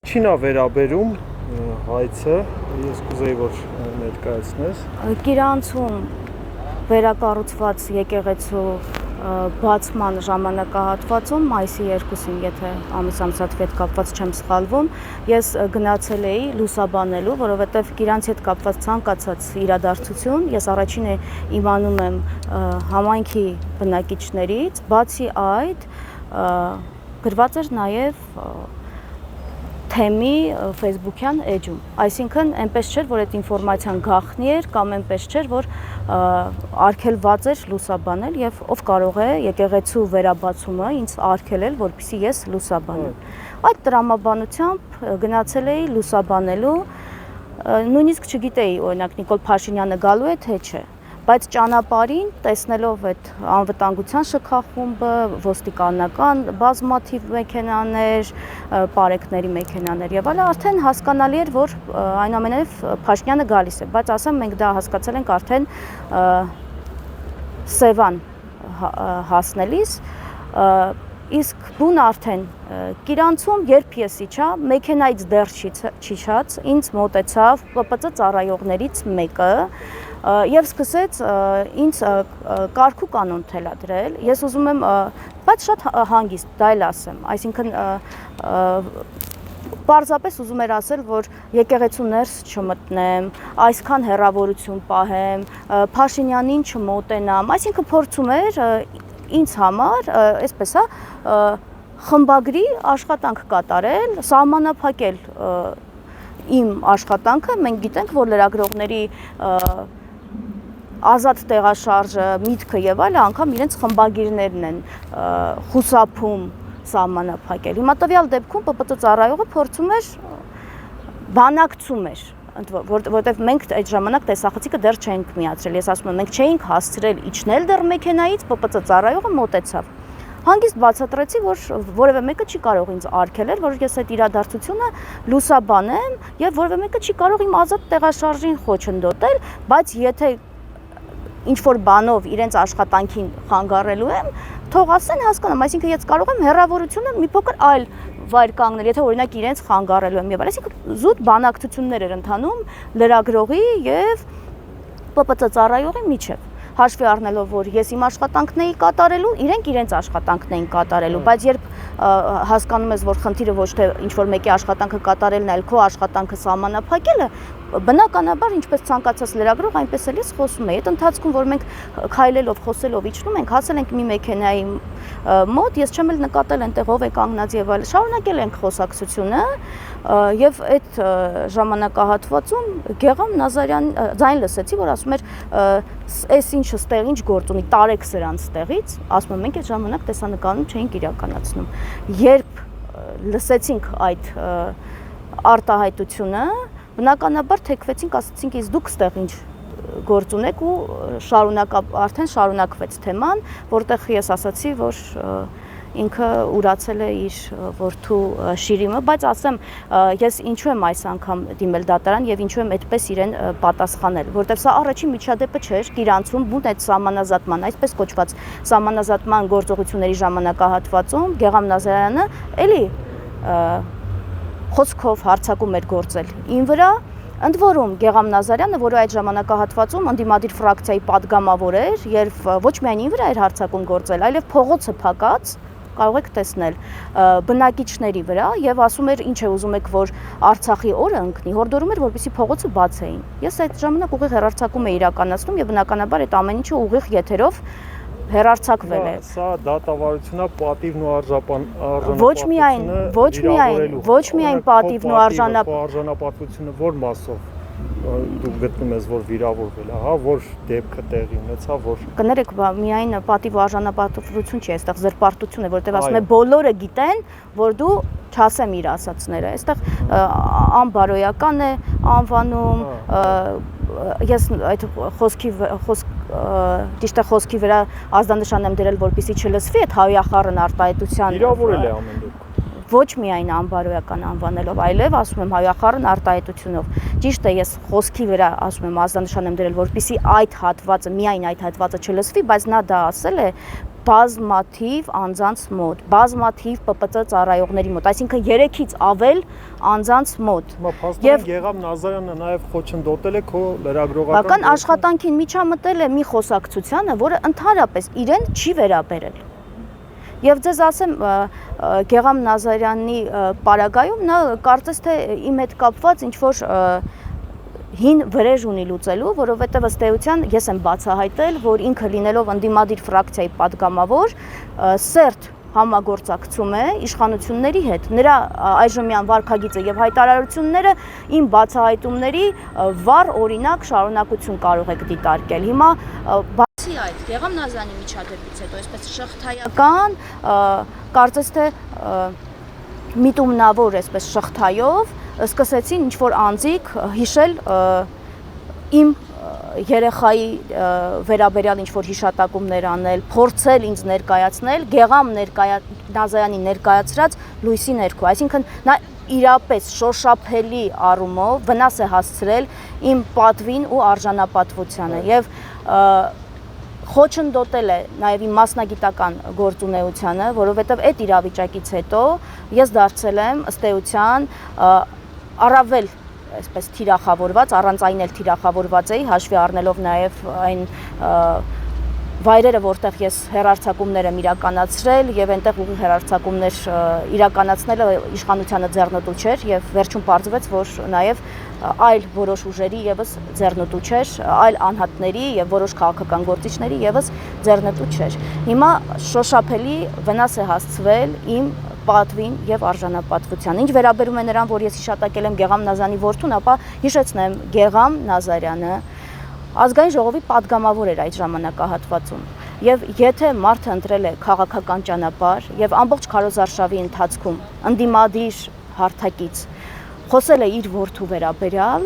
Չինա վերաբերում հայցը, ես կուզեի որ ներկայացնես։ Կիրանցում վերակառուցված եկեղեցու բացման ժամանակահատվածում մայիսի 2-ին, եթե ամիս-ամսաթվի հետ կապված չեմ սխալվում, ես գնացել էի լուսաբանելու, որովհետև Կիրանցի հետ կապված ցանկացած իրադարձություն ես առաջինը իմանում եմ համայնքի բնակիչներից, բացի այդ գրված էր նաև թեմի Facebook-յան էջում, այսինքն այնպես չէր, որ այդ ինֆորմացիան գաղտնի էր կամ այնպես չէր, որ արգելված էր լուսաբանել եւ ով կարող է եկեղեցու վերաբացումը ինձ արգելել, որպեսզի ես լուսաբանեմ։ Այդ տրամաբանությամբ գնացել էի լուսաբանելու, նույնիսկ չգիտեի, օրինակ Նիկոլ Փաշինյանը գալու է թե չէ, բայց ճանապարհին տեսնելով այդ անվտանգության շքախումբը, ոստիկանական բազմաթիվ մեքենաներ, պարեկների մեքենաներ եւ այլն, արդեն հասկանալի էր, որ այնուամենայնիվ Փաշինյանը գալիս է, բայց ասեմ մենք դա հասկացել ենք արդեն Սևան հասնելիս, իսկ բուն արդեն Կիրանցում երբ ես իջա, մեքենայից դեռ չիջած, ինձ մոտեցավ ՊՊԾ ծառայողներից մեկը եւ սկսեց ինձ կարգ ու կանոն թելադրել, ես ուզում եմ, բայց շատ հանգիստ, դա էլ ասեմ, այսինքն պարզապես ուզում էր ասել, որ եկեղեցու ներս չմտնեմ, այսքան հեռավորություն պահեմ, Փաշինյանին չմոտենամ, այսինքն փորձում էր ինձ համար, այսպես խմբագրի աշխատանք կատարել, սահմանափակել իմ աշխատանքը, մենք գիտենք, որ լրագրողների ազատ տեղաշարժը, միտքը եւ այլն անգամ իրենց խմբագիրներն են խուսափում սահմանափակել։ Հիմա տվյալ դեպքում ՊՊԾ ծառայողը փորձում էր բանակցում էր, որտեղ մենք այդ ժամանակ տեսախցիկը դեռ չենք միացրել։ Ես ասում եմ, մենք չէինք հասցրել իջնել դեռ մեքենայից, ՊՊԾ ծառայողը մոտեցավ։ Հանգիստ բացատրեցի, որ որևէ մեկը չի կարող ինձ արգելել, որ ես այդ իրադարձությունը լուսաբանեմ եւ որևէ մեկը չի կարող իմ ազատ տեղաշարժին խոչընդոտել, բայց եթե ինչ որ բանով իրենց աշխատանքին խանգարելու եմ, թող ասեն, հասկանամ, այսինքն ես կարող եմ հեռավորությունը մի փոքր այլ վայր կանգնել, եթե օրինակ իրենց խանգարելու եմ եւ այլն, այսինքն զուտ բանակցություններ էր ընթանում լրագրողի եւ ՊՊԾ ծառայողի միջեւ, հաշվի առնելով, որ ես իմ աշխատանքն էի կատարելու, իրենք իրենց աշխատանքն էին կատարելու, բայց երբ հասկանում ես, որ խնդիրը ոչ թե ինչ որ մեկի աշխատանքը կատարելն է, այլ քո աշխատանքը սահմանափակելը, բնականաբար ինչպես ցանկացած լրագրող, այնպես էլ ես խոսում եի։ Այդ ընթացքում, որ մենք քայլելով, խոսելով իջնում ենք, հասել ենք մի մեքենայի մոտ, ես չեմ էլ նկատել այնտեղ ով է կանգնած եւ այլն, շարունակել ենք խոսակցությունը եւ այդ ժամանակահատվածում Գեգամ Նազարյան ձայն լսեցի, որ ասում էր այս ինչը ստեղ ինչ գործ ունի, տարեք սրանց տեղից, ասում եմ մենք այդ ժամանակ տեսանկանում չէինք իրականացնում։ Երբ լսեցինք այդ արտահայտությունը, բնականաբար թեքվեցինք, ասացինք, իսկ դուք ստեղ ինչ գործ ունեք ու արդեն շարունակվեց թեման, որտեղ ես ասացի, որ ինքը ուրացել է իր որդու շիրիմը, բայց ասեմ, ես ինչու եմ այս անգամ դիմել դատարան եւ ինչու եմ այդպես իրեն պատասխանել, որտեղ սա առաջին միջադեպը չէր Կիրանցում բուն այդ սահմանազատման, այսպես կոչված սահմանազատման գործողությունների ժամանակահատվածում Գեգամ Նազարյանը էլի խոսքով հարձակում էր գործել ին վրա, ընդ որում Գեգամ Նազարյանը, որը այդ ժամանակահատվածում ընդդիմադիր ֆրակցիայի падգամավոր էր, երբ ոչ միայն ին վրա էր հարձակում գործել, այլև փողոցը փակած, կարող եք տեսնել բնակիչների վրա եւ ասում էր ինչ է ուզում եք որ Արցախի օրը ընկնի, հորդորում էր որպեսզի փողոցը բաց էին։ Ես այդ ժամանակ ուղիղ հեռարձակում էի իրականացնում եւ բնականաբար այդ ամեն ինչը ուղիղ եթերով հեռարձակվել է։ Սա դատավարությունա պատիվն ու արժանապատվությունը ոչ միայն պատիվն ու արժանապատվությունը որ մասով դու գտնում ես որ վիրավորվել է, հա, որ դեպքը տեղի ունեցավ, որ կներեք, միայն պատիվ ու արժանապատվություն չի, այստեղ զրպարտություն է, որտեղ ասում է բոլորը գիտեն, որ դու չասեմ իր ասածները, այստեղ անբարոյական է անվանում, ես այդ խոսքի վրա ազդանշան եմ դրել, որպեսզի չլսվի այդ հայախառն արտահայտության վիրավորել է ամեն դեպքում ոչ միայն անբարոյական անվանելով, այլև ասում եմ հայախառն արտահայտությունով։ Ճիշտ է, ես խոսքի վրա ասում եմ ազդանշան եմ դրել, որպեսզի այդ հատվածը, միայն այդ հատվածը չլսվի, բայց նա դա ասել է բազմաթիվ անձանց մոտ, բազմաթիվ ՊՊԾ ծառայողների մոտ, այսինքն 3-ից ավել անձանց մոտ։ Հիմա փաստորեն Գեգամ Նազարյանը նաև խոչընդոտել է քո լրագրողական աշխատանքին միջամտել է մի խոսակցությանը, որը ընդհանրապես իրեն չի վերաբերել։ Եվ ձեզ ասեմ, Գեգամ Նազարյանի պարագայում նա կարծես թե իմ հետ կապված ինչ-որ հին վրեժ ունի լուծելու, որովհետև ըստ էության ես եմ բացահայտել, որ ինքը լինելով ընդդիմադիր ֆրակցիայի падգամավոր, սերտ համագործակցում է իշխանությունների հետ։ Նրա այժմյան վարքագիծը եւ հայտարարությունները իմ բացահայտումների վառ օրինակ շարունակություն կարող եք դիտարկել։ Հիմա բացի այդ, Գեգամ Նազարյանի միջադեպից հետո այսպես շղթայական, կարծես թե միտումնավոր այսպես շղթայով սկսեցին ինչ-որ անձիկ հիշել իմ երեխայի վերաբերյալ ինչ-որ հիշատակումներ անել, փորձել ինձ ներկայացնել Գեգամ Նազարյանի ներկայացրած լույսի ներքո, այսինքն նա իրապես շոշափելի առումով վնաս է հասցրել իմ պատվին ու արժանապատվությանը եւ խոչընդոտել է նաև իմ մասնագիտական գործունեությանը, որովհետև այդ իրավիճակից հետո ես դարձել եմ ըստ էության առավել այսպես թիրախավորված, առանց այն էլ թիրախավորված էի, հաշվի առնելով նաև այն վայրերը, որտեղ ես հեռարձակումներ եմ իրականացրել եւ այնտեղ ուղիղ հեռարձակումներ իրականացնելը իշխանությանը ձեռնտու չէր եւ վերջում պարզվեց, որ նաեւ այլ որոշ ուժերի եւս ձեռնտու չէր, այլ անհատների եւ որոշ քաղաքական գործիչների եւս ձեռնտու չէր։ Հիմա շոշափելի վնաս է հասցվել իմ պատվին եւ արժանապատվության։ Ինչ վերաբերում է նրան, որ ես հիշատակել եմ Գեգամ Նազարյանի որդուն, ապա հիշեցնեմ, Գեգամ Նազարյանը ազգային ժողովի падգամավոր էր այդ ժամանակահատվածում եւ եթե մարդը ընտրել է քաղաքական ճանապարհ եւ ամբողջ քարոզարշավի ընթացքում ընդդիմադիր հարթակից խոսել է իր որդու վերաբերյալ,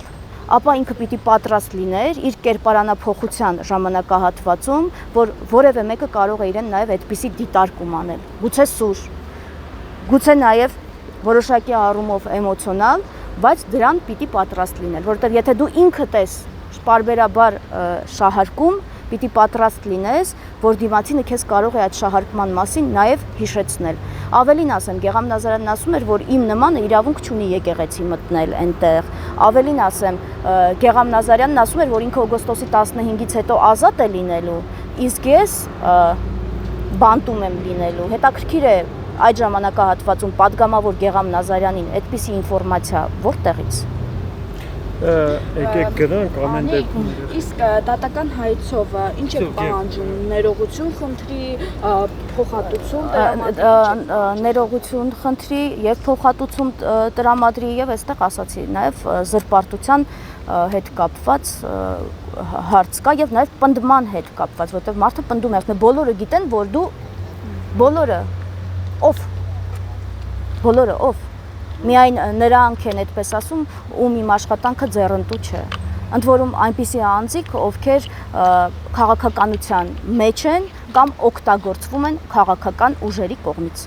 ապա ինքը պիտի պատրաստ լիներ իր կերպարանափոխության ժամանակահատվածում, որ որևէ մեկը կարող է իրեն նաեւ այդպիսի դիտարկում անել։ Գուցե սուր, գուցե նաեւ որոշակի առումով էմոցիոնալ, բայց դրան պիտի պատրաստ լինել, որովհետեւ եթե դու ինքդ ես պարբերաբար շահարկում, պիտի պատրաստ լինես, որ դիմացինը քեզ կարող է այդ շահարկման մասին նաև հիշեցնել։ Ավելին ասեմ, Գեգամ Նազարյանն ասում էր, որ իմ նմանը իրավունք չունի եկեղեցի մտնել այնտեղ։ Ավելին ասեմ, Գեգամ Նազարյանն ասում էր, որ ինքը օգոստոսի 15-ից հետո ազատ է լինելու, իսկ ես բանտում եմ լինելու։ Հետաքրքիր է այդ ժամանակահատվածում падգամավոր Գեգամ Նազարյանին այդպիսի ինֆորմացիա որտեղից։ Եկեք գնանք ամեն դեպքում։ Իսկ դատական հայցով ինչ է պահանջում, ներողություն խնդրի, փոխհատուցում տրամադրի, ներողություն խնդրի եւ փոխհատուցում տրամադրի եւ այստեղ ասացի նաեւ զրպարտության հետ կապված հարց կա եւ նաեւ պնդման հետ կապված, որովհետեւ մարդը պնդում է, ասում է բոլորը գիտեն, որ դու բոլորը ով միայն նրանք են այդպես ասում, ում իմ աշխատանքը ձեռնտու չէ։ Ընդ որում այնպիսի անձիկ, ովքեր քաղաքականության մեջ են կամ օգտագործվում են քաղաքական ուժերի կողմից։